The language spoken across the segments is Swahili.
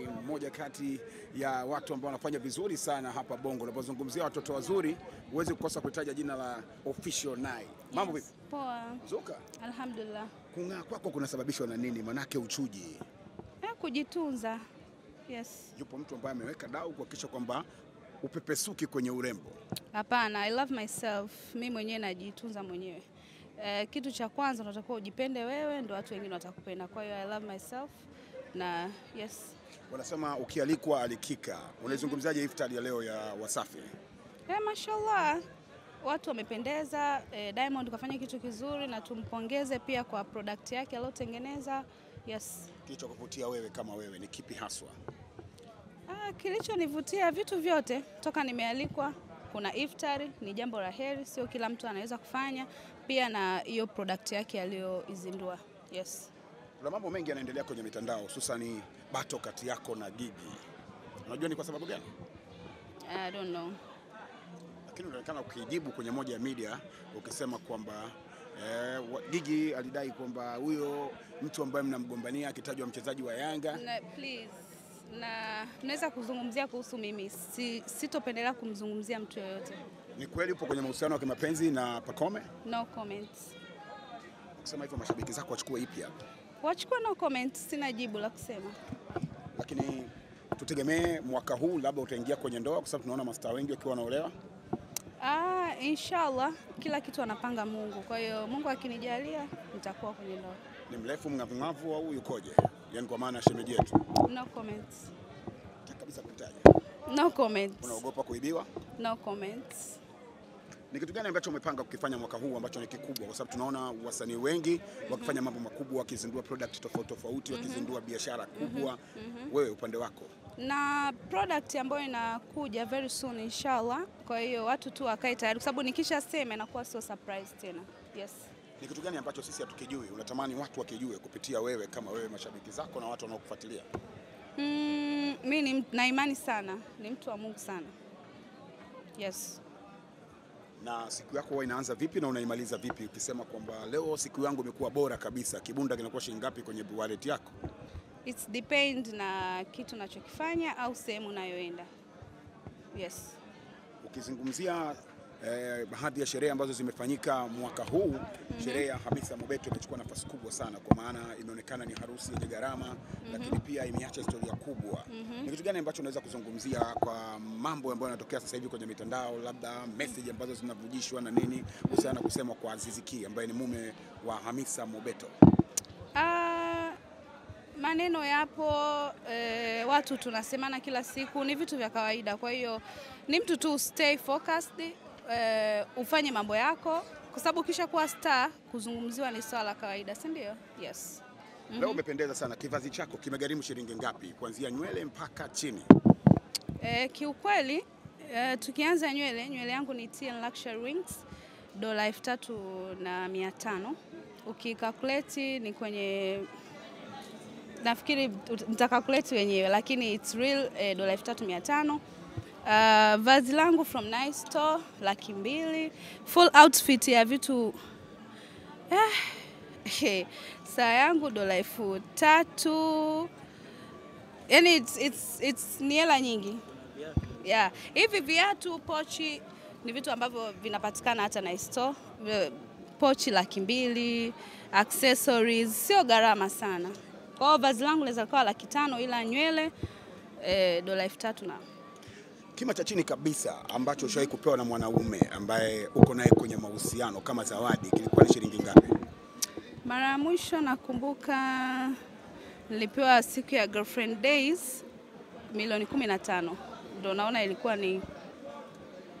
Mmoja kati ya watu ambao wanafanya vizuri sana hapa Bongo. Unapozungumzia watoto wazuri, huwezi kukosa kutaja jina la Official Nai. Mambo vipi? Poa. Zuka? Alhamdulillah. Kung'aa kwako kunasababishwa na nini? Manake uchuji. Kujitunza. Yes. Yupo mtu ambaye ameweka dau kuhakikisha kwamba upepesuki kwenye urembo? Hapana, I love myself. Mimi mwenyewe najitunza mwenyewe. Kitu cha kwanza unatakiwa ujipende wewe, ndio watu wengine watakupenda. Kwa hiyo I love myself na yes. Wanasema ukialikwa alikika. Unaizungumzaje iftari ya leo ya Wasafi? Mashallah. Watu wamependeza, Diamond kafanya kitu kizuri na tumpongeze pia kwa product yake aliyotengeneza. Yes. Kilichokuvutia wewe kama wewe ni kipi haswa? Kilichonivutia vitu vyote toka nimealikwa. Kuna iftari, ni jambo la heri, sio kila mtu anaweza kufanya, pia na hiyo product yake aliyoizindua. Yes. Kuna mambo mengi yanaendelea kwenye mitandao, hususan bato kati yako na Gigi. Unajua ni kwa sababu gani? I don't know. Lakini unaonekana ukijibu kwenye moja ya media ukisema kwamba Gigi alidai kwamba huyo mtu ambaye mnamgombania akitajwa mchezaji wa Yanga. Please. Na tunaweza kuzungumzia kuhusu mimi. Sitopendelea kumzungumzia mtu yoyote. Ni kweli upo kwenye mahusiano ya kimapenzi na Pacome? No comments. Kusema hivyo mashabiki zako wachukue ipi hapa? Wachukue no comments, sina jibu la kusema. Lakini tutegemee mwaka huu labda utaingia kwenye ndoa kwa sababu tunaona mastaa wengi wakiwa wanaolewa? Inshallah kila kitu anapanga Mungu. Kwa hiyo Mungu akinijalia nitakuwa kwenye ndoa. Ni mrefu mng'avu au yukoje? Yaani kwa maana shemeji yetu. No comments. Kabisa kutaja. No comments. Unaogopa kuibiwa? No comments. Ni kitu gani ambacho umepanga kukifanya mwaka huu ambacho ni kikubwa? Kwa sababu tunaona wasanii wengi wakifanya mambo makubwa, wakizindua product tofauti, wakizindua biashara kubwa. Wewe upande wako? Na product ambayo inakuja very soon inshallah. Kwa hiyo watu tu wakae tayari kwa sababu nikishasema inakuwa sio surprise tena. Yes. Ni kitu gani ambacho sisi hatukijui unatamani watu wakijue kupitia wewe kama wewe, mashabiki zako na watu wanaokufuatilia? Mimi na imani sana, ni mtu wa Mungu sana. Yes. Na siku yako huwa inaanza vipi na unaimaliza vipi? Ukisema kwamba leo siku yangu imekuwa bora kabisa, kibunda kinakuwa shilingi ngapi kwenye wallet yako? It's depend na kitu nachokifanya au sehemu nayoenda. Yes. Ukizungumzia baadhi ya sherehe ambazo zimefanyika mwaka huu, sherehe ya Hamisa Mobeto imechukua nafasi kubwa sana kwa maana imeonekana ni harusi yenye gharama, lakini pia imeacha historia kubwa. Ni kitu gani ambacho unaweza kuzungumzia kwa mambo ambayo yanatokea sasa hivi kwenye mitandao, labda message ambazo zinavujishwa na nini kuhusiana na kusema kwa Azizi Ki ambaye ni mume wa Hamisa Mobeto? Maneno yapo, watu tunasemana kila siku, ni vitu vya kawaida. Kwa hiyo ni mtu tu stay focused, ufanye mambo yako kwa sababu kisha kuwa star kuzungumziwa ni swala la kawaida, si ndio? Yes. Leo umependeza sana. Kivazi chako kimegharimu shilingi ngapi kuanzia nywele mpaka chini? Kiukweli tukianza nywele yangu ni TN Luxury Wings $3,500. Ukikalculate ni kwenye, nafikiri nitakalculate wenyewe lakini it's real $3,500. Vazi langu from Nice Store $200,000. Full outfit ya vitu saa yangu $3,000. Yani it's ni hela nyingi. Yeah. Hivi viatu, pochi ni vitu ambavyo vinapatikana hata Nice Store. Pochi $200,000, accessories sio gharama sana. Kwa hiyo vazi langu linaweza kuwa $500,000 ila nywele $3,000 na. Kima cha chini kabisa ambacho ushawahi kupewa na mwanaume ambaye uko naye kwenye mahusiano kama zawadi kilikuwa ni shilingi ngapi? Mara ya mwisho nakumbuka nilipewa siku ya girlfriend days $15,000. Ndio naona ilikuwa ni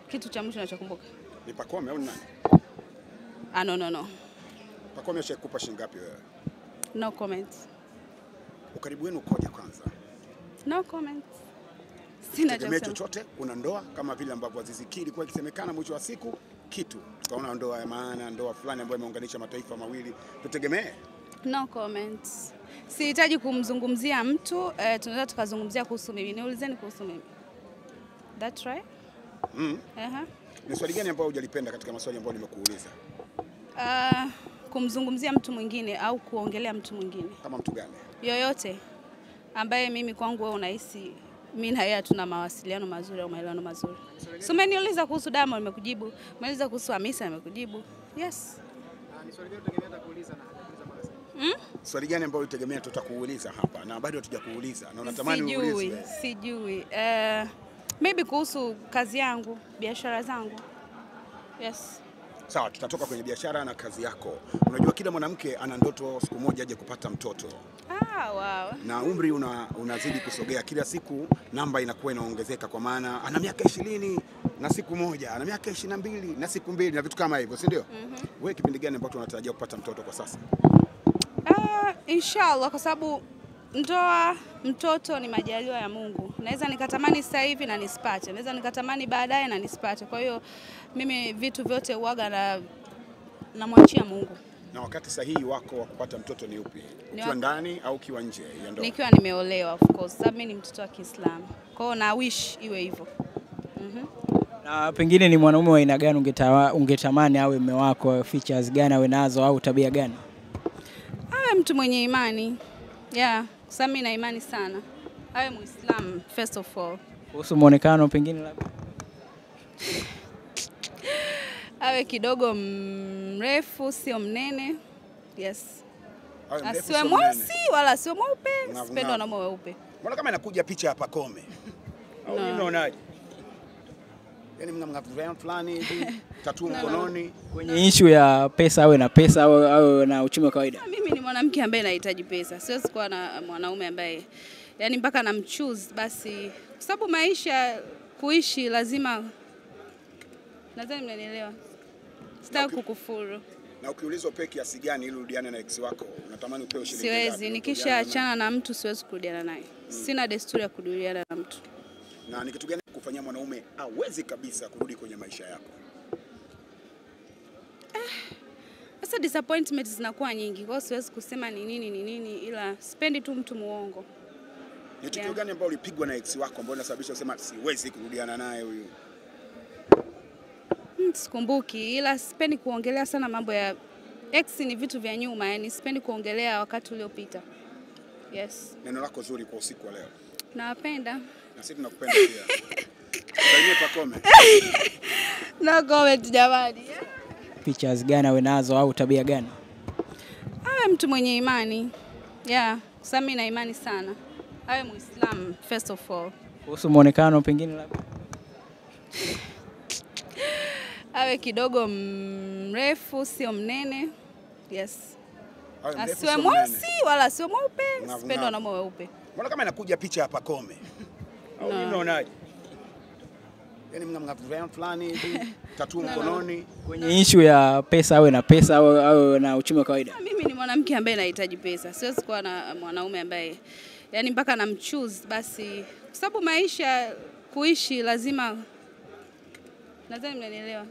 kitu cha mwisho ninachokumbuka. Ni Pacome au nani? No. Pacome ashakupa shilingi ngapi wewe? No comments. Ukaribu wenu ukoje kwanza? No comments. Sina chochote. Una ndoa kama vile ambavyo Azizi Ki ilikuwa ikisemekana mwisho wa siku kitu. Tukaona ndoa ya maana, ndoa fulani ambayo imeunganisha mataifa mawili. Tutegemee? No comments. Sihitaji kumzungumzia mtu, tunaweza tukazungumzia kuhusu mimi. Niulizeni kuhusu mimi. That's right? Ni swali gani ambalo hujalipenda katika maswali ambayo nimekuuliza? Kumzungumzia mtu mwingine au kuongelea mtu mwingine. Kama mtu gani? Yoyote. ambaye mimi kwangu wewe unahisi mimi na yeye hatuna mawasiliano mazuri au maelewano mazuri. So umeniuliza kuhusu Diamond nimekujibu, umeniuliza kuhusu Hamisa nimekujibu. Yes. Ni swali gani utegemea atakuuliza na hajakuuliza mpaka sasa? Swali gani ambalo utegemea tutakuuliza hapa na bado hatujakuuliza na unatamani uulizwe? Sijui. Maybe kuhusu kazi yangu, biashara zangu. Yes. Sawa, tutatoka kwenye biashara na kazi yako. Unajua kila mwanamke ana ndoto siku moja aje kupata mtoto. Wow. Na umri unazidi kusogea kila siku, namba inakuwa inaongezeka kwa maana ana miaka 20 na siku moja, ana miaka 22 na siku 2 na vitu kama hivyo, si ndio? Wewe kipindi gani ambacho unatarajia kupata mtoto kwa sasa? Inshallah, kwa sababu ndoa, mtoto ni majaliwa ya Mungu. Naweza nikatamani sasa hivi na nisipate. Naweza nikatamani baadaye na nisipate. Kwa hiyo mimi vitu vyote huaga namwachia Mungu. Na wakati sahihi wako wa kupata mtoto ni upi? Ukiwa ndani au ukiwa nje ya ndoa? Nikiwa nimeolewa of course. Sababu mimi ni mtoto wa Kiislamu. Kwa hiyo na wish iwe hivyo. Na pengine ni mwanaume wa aina gani ungetamani awe mume wako, features gani awe nazo au tabia gani? Awe mtu mwenye imani. Yeah, kwa sababu mimi na imani sana. Awe Muislamu first of all. Kuhusu muonekano pengine labda? Awe kidogo mrefu, sio mnene. Yes. Asiwe mweusi wala sio mweupe. Sipendi wanaume weupe. Mbona kama inakuja picha ya Pakome? Au unaonaje? Yaani mnamng'avu fulani hivi, tattoo mkononi. Kwenye issue ya pesa awe na pesa au na uchumi wa kawaida? Mimi ni mwanamke ambaye nahitaji pesa. Siwezi kuwa na mwanaume ambaye yani mpaka namchoose basi. Kwa sababu maisha kuishi lazima, nadhani mnanielewa. Sitaki kukufuru. Na ukiulizwa upe kiasi gani ili urudiane na ex wako, unatamani upewe shilingi ngapi? Siwezi, nikishaachana na mtu siwezi kurudiana naye. Sina desturi ya kurudiana na mtu. Na ni kitu gani kufanyia mwanaume hawezi kabisa kurudi kwenye maisha yako? Sasa disappointments zinakuwa nyingi. Kwa hiyo siwezi kusema ni nini ila sipendi tu mtu muongo. Ni tukio gani ambalo ulipigwa na ex wako ambao unasababisha usema siwezi kurudiana naye huyu? Sikumbuki, ila sipendi kuongelea sana mambo ya ex, ni vitu vya nyuma, yani sipendi kuongelea wakati uliopita. Yes. Neno lako zuri kwa usiku wa leo. Nawapenda. Na sisi tunakupenda pia. Salimia Pakome. No comment jamani. Features gani awe nazo au tabia gani? Awe mtu mwenye imani. Yeah, kwa sababu mimi na imani sana. Awe Muislamu first of all. Kuhusu muonekano pengine labda? Awe kidogo mrefu, sio mnene. Yes. Asiwe mweusi wala sio mweupe. Sipendi wanaume weupe. Mbona kama inakuja picha ya Pakome? Au unaonaje? Yaani mnamng'avu fulani hivi, tattoo mkononi. Kwenye issue ya pesa awe na pesa au na uchumi wa kawaida? Mimi ni mwanamke ambaye nahitaji pesa. Siwezi kuwa na mwanaume ambaye yani mpaka namchoose basi. Kwa sababu maisha kuishi lazima, nadhani mnanielewa.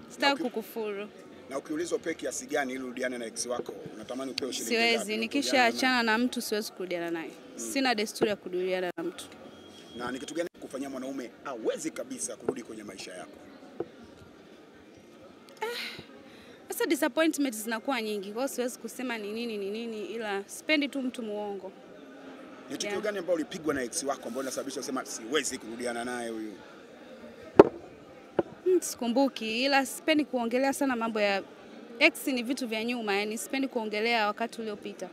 Sitaki kukufuru. Na ukiulizwa upe kiasi gani ili urudiane na ex wako, unatamani upewe shilingi ngapi? Siwezi, nikishaachana na mtu siwezi kurudiana naye. Sina desturi ya kurudiana na mtu. Na ni kitu gani kufanyia mwanaume hawezi kabisa kurudi kwenye maisha yako? Sasa disappointments zinakuwa nyingi. Kwa hiyo siwezi kusema ni nini ila sipendi tu mtu muongo. Ni tukio gani ambalo ulipigwa na ex wako ambao unasababisha usema siwezi kurudiana naye huyu? Sikumbuki, ila sipendi kuongelea sana mambo ya ex, ni vitu vya nyuma, yani sipendi kuongelea wakati uliopita.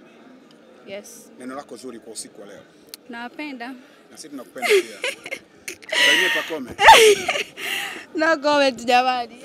Yes. Neno lako zuri kwa usiku wa leo. Nawapenda. Na sisi tunakupenda pia. Salimia Pakome. No comment jamani.